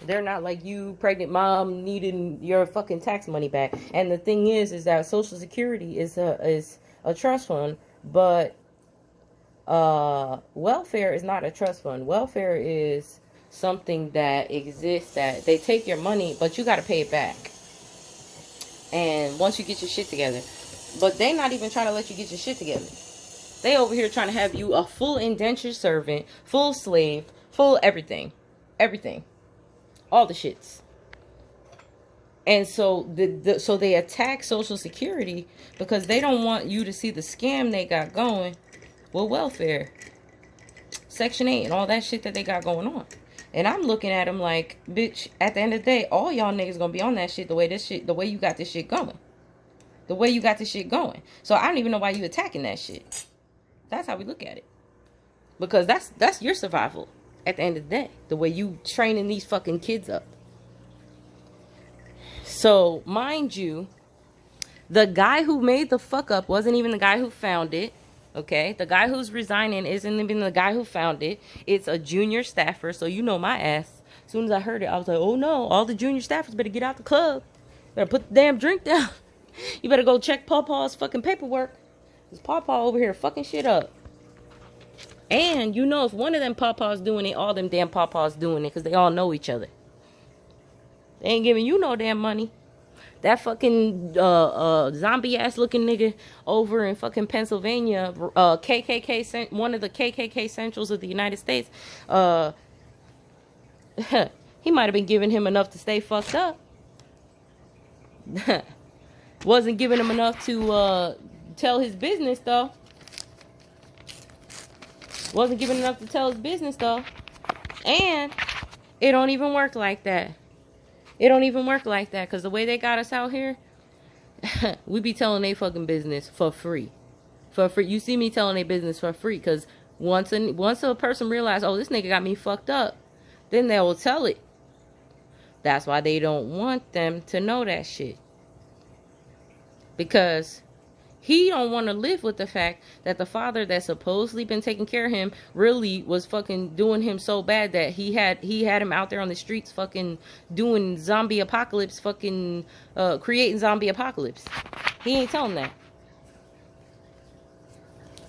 A: They're not like you, pregnant mom, needing your fucking tax money back. And the thing is that Social Security is a trust fund, but welfare is not a trust fund. Welfare is something that exists that they take your money, but you got to pay it back. And once you get your shit together. But they not even trying to let you get your shit together. They over here trying to have you a full indentured servant, full slave, full everything. Everything. All the shits. And so so they attack Social Security because they don't want you to see the scam they got going with welfare. Section 8 and all that shit that they got going on. And I'm looking at them like, bitch, at the end of the day, all y'all niggas gonna be on that shit the way you got this shit going. The way you got this shit going. So I don't even know why you attacking that shit. That's how we look at it. Because that's your survival at the end of the day. The way you training these fucking kids up. So, mind you, the guy who made the fuck up wasn't even the guy who found it. Okay? The guy who's resigning isn't even the guy who found it. It's a junior staffer. So, you know my ass. As soon as I heard it, I was like, oh no, all the junior staffers better get out the club. Better put the damn drink down. You better go check Pawpaw's fucking paperwork. Because Pawpaw over here fucking shit up. And you know if one of them Pawpaws doing it, all them damn Pawpaws doing it. Because they all know each other. They ain't giving you no damn money. That fucking zombie ass looking nigga over in fucking Pennsylvania, KKK, one of the KKK centrals of the United States, he might have been giving him enough to stay fucked up. Wasn't giving him enough to tell his business though. Wasn't giving enough to tell his business though. And it don't even work like that. It don't even work like that. Because the way they got us out here, we be telling they fucking business for free. For free. You see me telling their business for free. Because once a person realizes, oh, this nigga got me fucked up, then they will tell it. That's why they don't want them to know that shit. Because he don't want to live with the fact that the father that supposedly been taking care of him really was fucking doing him so bad that he had him out there on the streets fucking doing zombie apocalypse, fucking creating zombie apocalypse. He ain't telling that.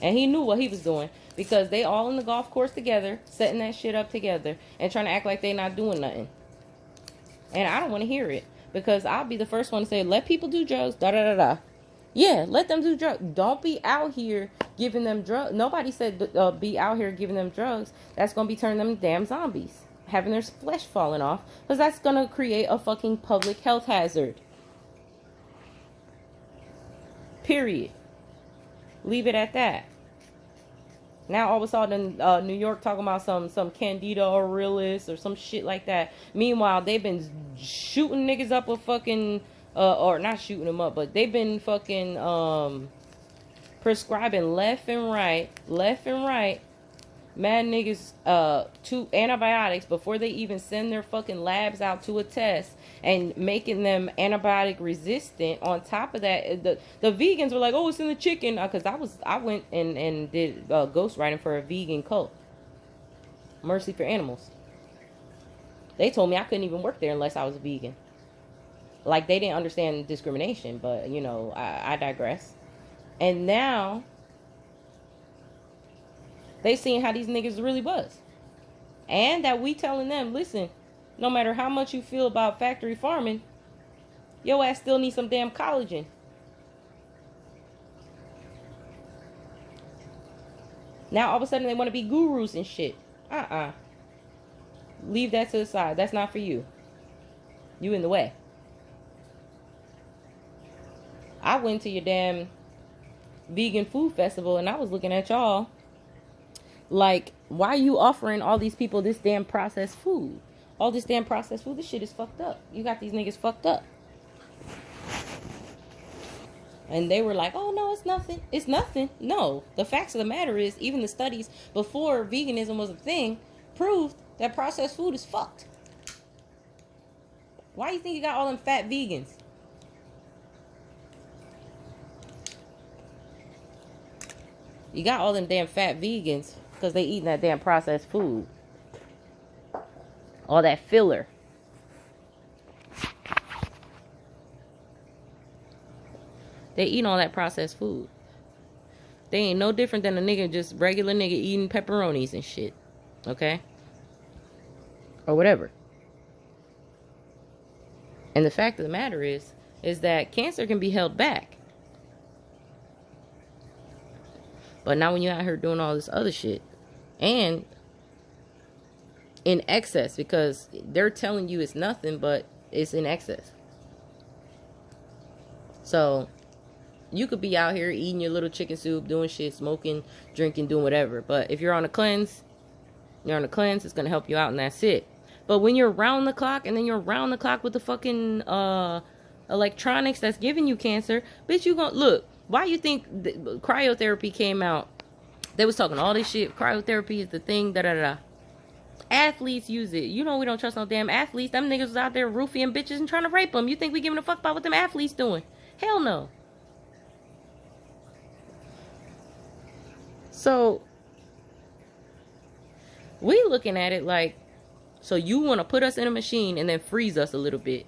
A: And he knew what he was doing because they all in the golf course together, setting that shit up together and trying to act like they not doing nothing. And I don't want to hear it because I'll be the first one to say, let people do drugs, da-da-da-da. Yeah, let them do drugs. Don't be out here giving them drugs. Nobody said be out here giving them drugs. That's going to be turning them damn zombies. Having their flesh falling off. Because that's going to create a fucking public health hazard. Period. Leave it at that. Now all of a sudden New York talking about some Candida aurelis or some shit like that. Meanwhile, they've been shooting niggas up with fucking... or not shooting them up, but they've been fucking prescribing left and right Mad niggas, to antibiotics before they even send their fucking labs out to a test and making them antibiotic resistant. On top of that, the vegans were like, oh, it's in the chicken. Cause I went and did ghostwriting for a vegan cult, Mercy for Animals. They told me I couldn't even work there unless I was a vegan. Like, they didn't understand discrimination, but, you know, I digress. And now, they seeing how these niggas really was. And that we telling them, listen, no matter how much you feel about factory farming, your ass still needs some damn collagen. Now, all of a sudden, they want to be gurus and shit. Leave that to the side. That's not for you. You in the way. I went to your damn vegan food festival and I was looking at y'all like, why are you offering all these people this damn processed food? All this damn processed food, this shit is fucked up. You got these niggas fucked up. And they were like, oh no, it's nothing. It's nothing. No, the facts of the matter is, even the studies before veganism was a thing proved that processed food is fucked. Why do you think you got all them fat vegans? You got all them damn fat vegans because they eating that damn processed food. All that filler. They eating all that processed food. They ain't no different than a nigga, just regular nigga eating pepperonis and shit. Okay? Or whatever. And the fact of the matter is that cancer can be held back. But not when you're out here doing all this other shit. And in excess, because they're telling you it's nothing, but it's in excess. So, you could be out here eating your little chicken soup, doing shit, smoking, drinking, doing whatever. But if you're on a cleanse, it's going to help you out, and that's it. But when you're round the clock, and then you're round the clock with the fucking electronics that's giving you cancer, bitch, you gonna look. Why you think cryotherapy came out? They was talking all this shit. Cryotherapy is the thing, da-da-da. Athletes use it. You know we don't trust no damn athletes. Them niggas was out there roofing bitches and trying to rape them. You think we giving a fuck about what them athletes doing? Hell no. So, we looking at it like, so you want to put us in a machine and then freeze us a little bit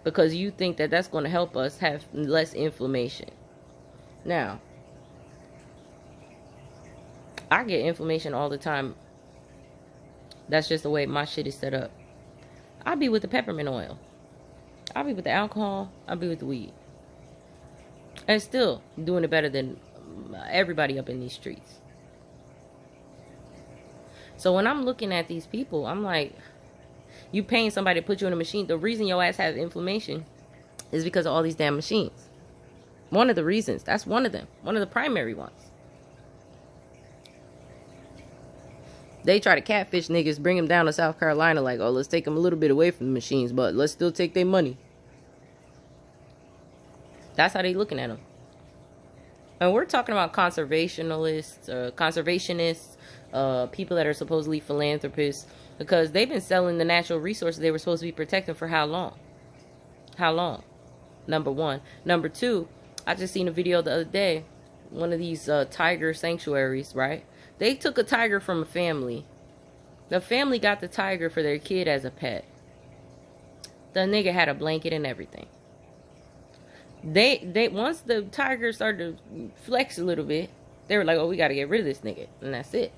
A: because you think that that's going to help us have less inflammation. Now, I get inflammation all the time. That's just the way my shit is set up. I'll be with the peppermint oil. I'll be with the alcohol. I'll be with the weed. And still doing it better than everybody up in these streets. So when I'm looking at these people, I'm like, you paying somebody to put you in a machine. The reason your ass has inflammation is because of all these damn machines. One of the reasons. That's one of them. One of the primary ones. They try to catfish niggas, bring them down to South Carolina like, oh, let's take them a little bit away from the machines, but let's still take their money. That's how they looking at them. And we're talking about conservationists, people that are supposedly philanthropists, because they've been selling the natural resources they were supposed to be protecting for how long? How long? Number one. Number two, I just seen a video the other day, one of these tiger sanctuaries, right? They took a tiger from a family. The family got the tiger for their kid as a pet. The nigga had a blanket and everything. They once the tiger started to flex a little bit, they were like, oh, we got to get rid of this nigga. And that's it.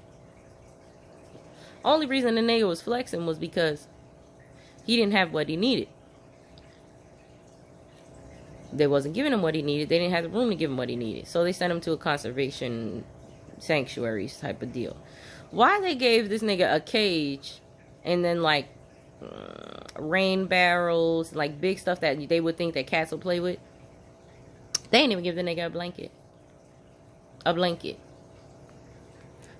A: Only reason the nigga was flexing was because he didn't have what he needed. They wasn't giving him what he needed. They didn't have the room to give him what he needed. So they sent him to a conservation sanctuaries type of deal. Why they gave this nigga a cage and then like rain barrels, like big stuff that they would think that cats will play with? They ain't even give the nigga a blanket. A blanket.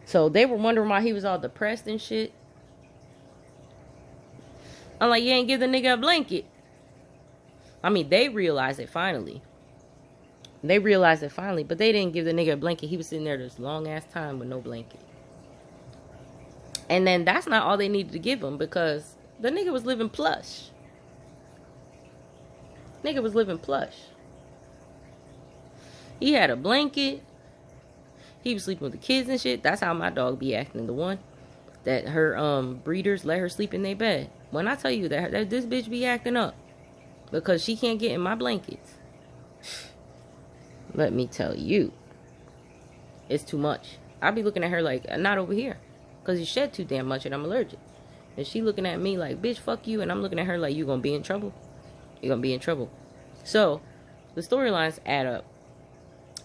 A: So they were wondering why he was all depressed and shit. I'm like, you ain't give the nigga a blanket. I mean, they realized it finally. They realized it finally, but they didn't give the nigga a blanket. He was sitting there this long ass time with no blanket. And then that's not all they needed to give him, because the nigga was living plush. Nigga was living plush. He had a blanket. He was sleeping with the kids and shit. That's how my dog be acting. The one that her breeders let her sleep in their bed. When I tell you that this bitch be acting up because she can't get in my blankets, let me tell you, it's too much. I be looking at her like, not over here, because you shed too damn much and I'm allergic. And she looking at me like, bitch, fuck you. And I'm looking at her like, you gonna be in trouble. You're gonna be in trouble. So the storylines add up.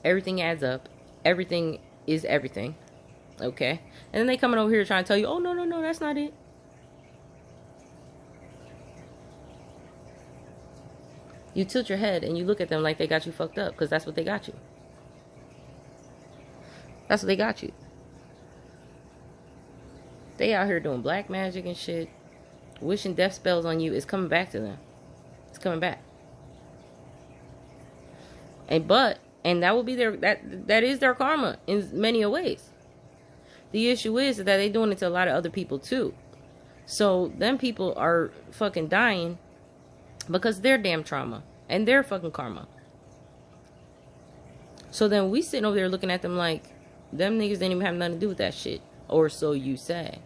A: Everything adds up. Everything is everything. Okay? And then they coming over here trying to tell you, oh, no, that's not it. You tilt your head and you look at them like they got you fucked up, because that's what they got you. That's what they got you. They out here doing black magic and shit. Wishing death spells on you is coming back to them. It's coming back. And that will be that is their karma in many ways. The issue is that they doing it to a lot of other people too. So them people are fucking dying because their damn trauma and their fucking karma. So then we sitting over there looking at them like, them niggas didn't even have nothing to do with that shit. Or so you say.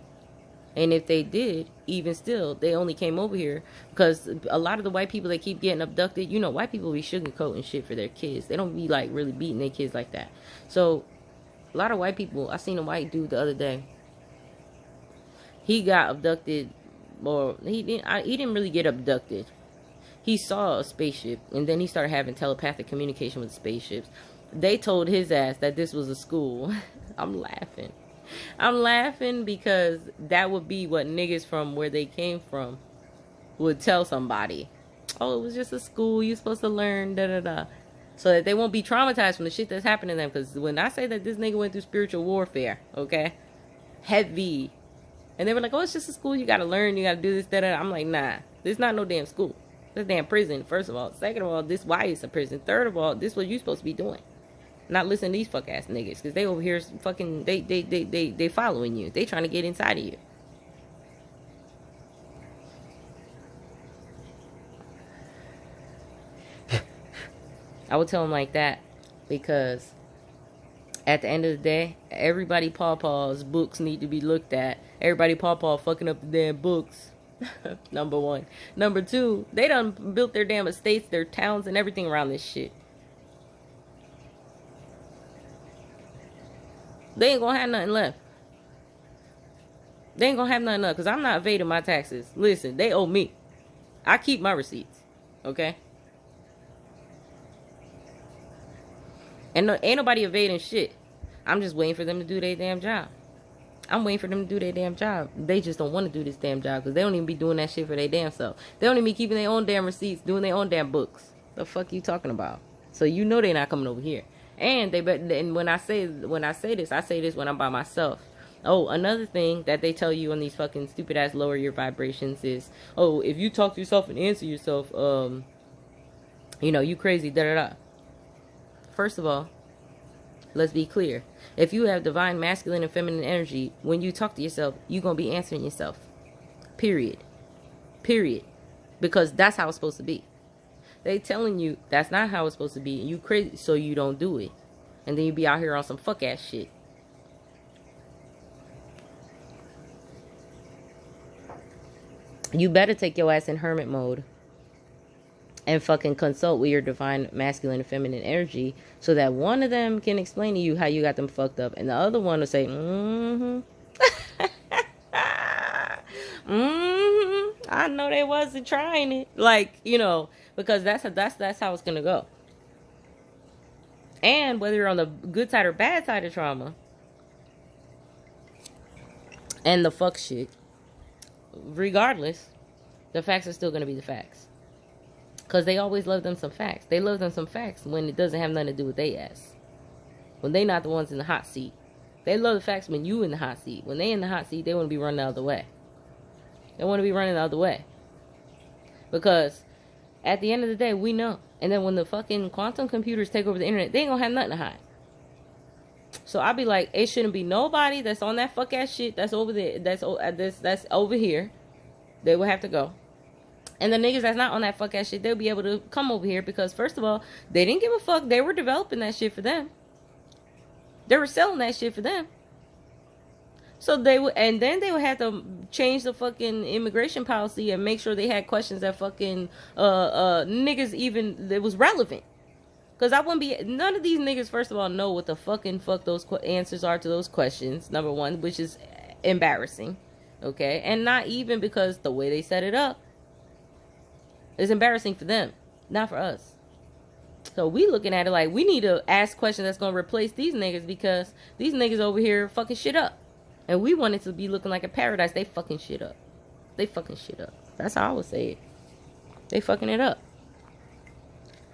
A: And if they did, even still, they only came over here because a lot of the white people that keep getting abducted, you know, white people be sugarcoating shit for their kids. They don't be like really beating their kids like that. So a lot of white people, I seen a white dude the other day. He got abducted, or he didn't really get abducted. He saw a spaceship and then he started having telepathic communication with spaceships. They told his ass that this was a school. I'm laughing. I'm laughing because that would be what niggas from where they came from would tell somebody. Oh, it was just a school. You're supposed to learn, da-da-da. So that they won't be traumatized from the shit that's happening to them. Because when I say that this nigga went through spiritual warfare, okay? Heavy. And they were like, oh, it's just a school. You got to learn. You got to do this, da-da-da. I'm like, nah. This not no damn school. This damn prison, first of all. Second of all, this why it's a prison. Third of all, this what you supposed to be doing. Not listen to these fuck ass niggas, because they over here fucking, they following you. They trying to get inside of you. I would tell them like that, because at the end of the day, everybody pawpaw's books need to be looked at. Everybody pawpaw fucking up the damn books. Number one. Number two, they done built their damn estates, their towns, and everything around this shit. They ain't gonna have nothing left. They ain't gonna have nothing left, because I'm not evading my taxes. Listen, they owe me. I keep my receipts. Okay? And no, ain't nobody evading shit. I'm just waiting for them to do their damn job. I'm waiting for them to do their damn job. They just don't want to do this damn job, because they don't even be doing that shit for their damn self. They don't even be keeping their own damn receipts, doing their own damn books. The fuck you talking about? So you know they not coming over here. And when I say this, I say this when I'm by myself. Oh, another thing that they tell you on these fucking stupid ass lower your vibrations is, oh, if you talk to yourself and answer yourself, you know, you crazy, da da da. First of all, let's be clear. If you have divine masculine and feminine energy, when you talk to yourself, you're gonna be answering yourself. Period. Period. Because that's how it's supposed to be. They telling you that's not how it's supposed to be, and you crazy, so you don't do it. And then you be out here on some fuck ass shit. You better take your ass in hermit mode and fucking consult with your divine masculine and feminine energy, so that one of them can explain to you how you got them fucked up, and the other one will say, I know they wasn't trying it. Like, you know, because that's how it's gonna go. And whether you're on the good side or bad side of trauma and the fuck shit, regardless, the facts are still gonna be the facts. Because they always love them some facts. They love them some facts when it doesn't have nothing to do with they ass. When they not the ones in the hot seat. They love the facts when you in the hot seat. When they in the hot seat, they want to be running the other way. They want to be running the other way. Because at the end of the day, we know. And then when the fucking quantum computers take over the internet, they ain't gonna have nothing to hide. So I'll be like, it shouldn't be nobody that's on that fuck ass shit that's over there, that's over here. They will have to go. And the niggas that's not on that fuck ass shit, they'll be able to come over here because first of all, they didn't give a fuck. They were developing that shit for them. They were selling that shit for them. So they would, and then they would have to change the fucking immigration policy and make sure they had questions that fucking niggas even that was relevant. Cause I wouldn't be, none of these niggas first of all know what the fucking fuck those answers are to those questions. Number one, which is embarrassing, okay, and not even because the way they set it up is embarrassing for them, not for us. So we looking at it like we need to ask questions that's gonna replace these niggas because these niggas over here fucking shit up. And we want it to be looking like a paradise. They fucking shit up. They fucking shit up. That's how I would say it. They fucking it up.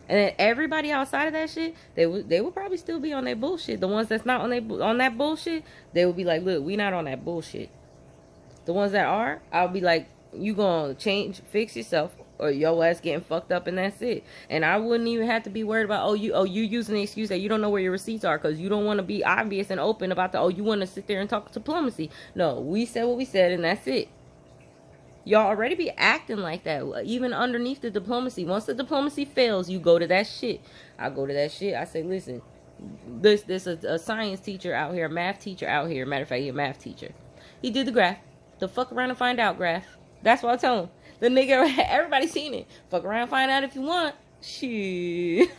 A: And then everybody outside of that shit, they would probably still be on their bullshit. The ones that's not on that bullshit, they would be like, look, we not on that bullshit. The ones that are, I'll be like, you gonna change, fix yourself, or your ass getting fucked up, and that's it. And I wouldn't even have to be worried about you using the excuse that you don't know where your receipts are because you don't want to be obvious and open about you want to sit there and talk diplomacy. No, we said what we said, and that's it. Y'all already be acting like that, even underneath the diplomacy. Once the diplomacy fails, you go to that shit. I go to that shit. I say, listen, this a science teacher out here, a math teacher out here. Matter of fact, he's a math teacher. He did the graph. The fuck around and find out graph. That's what I tell him. The nigga, everybody seen it. Fuck around and find out if you want. Shit.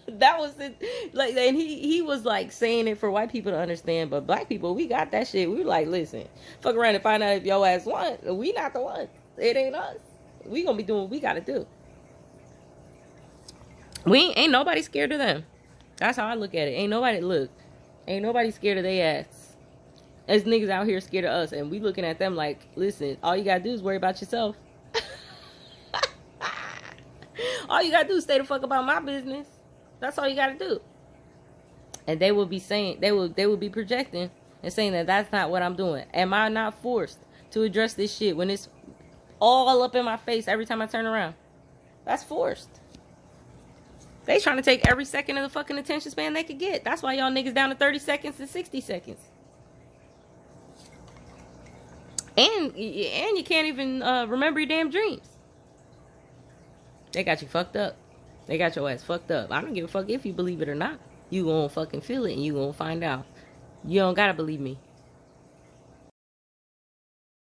A: That was it. Like, and he was like saying it for white people to understand, but black people, we got that shit. We were like, listen, fuck around and find out if your ass want. We not the one. It ain't us. We gonna be doing what we gotta do. We ain't nobody scared of them. That's how I look at it. Ain't nobody scared of their ass. There's niggas out here scared of us, and we looking at them like, listen, all you gotta do is worry about yourself. All you gotta do is stay the fuck about my business. That's all you gotta do. And they will be saying, they will be projecting and saying that that's not what I'm doing. Am I not forced to address this shit when it's all up in my face every time I turn around? That's forced. They trying to take every second of the fucking attention span they could get. That's why y'all niggas down to 30 seconds and 60 seconds. And you can't even remember your damn dreams. They got you fucked up. They got your ass fucked up. I don't give a fuck if you believe it or not. You gonna fucking feel it and you gonna find out. You don't gotta believe me.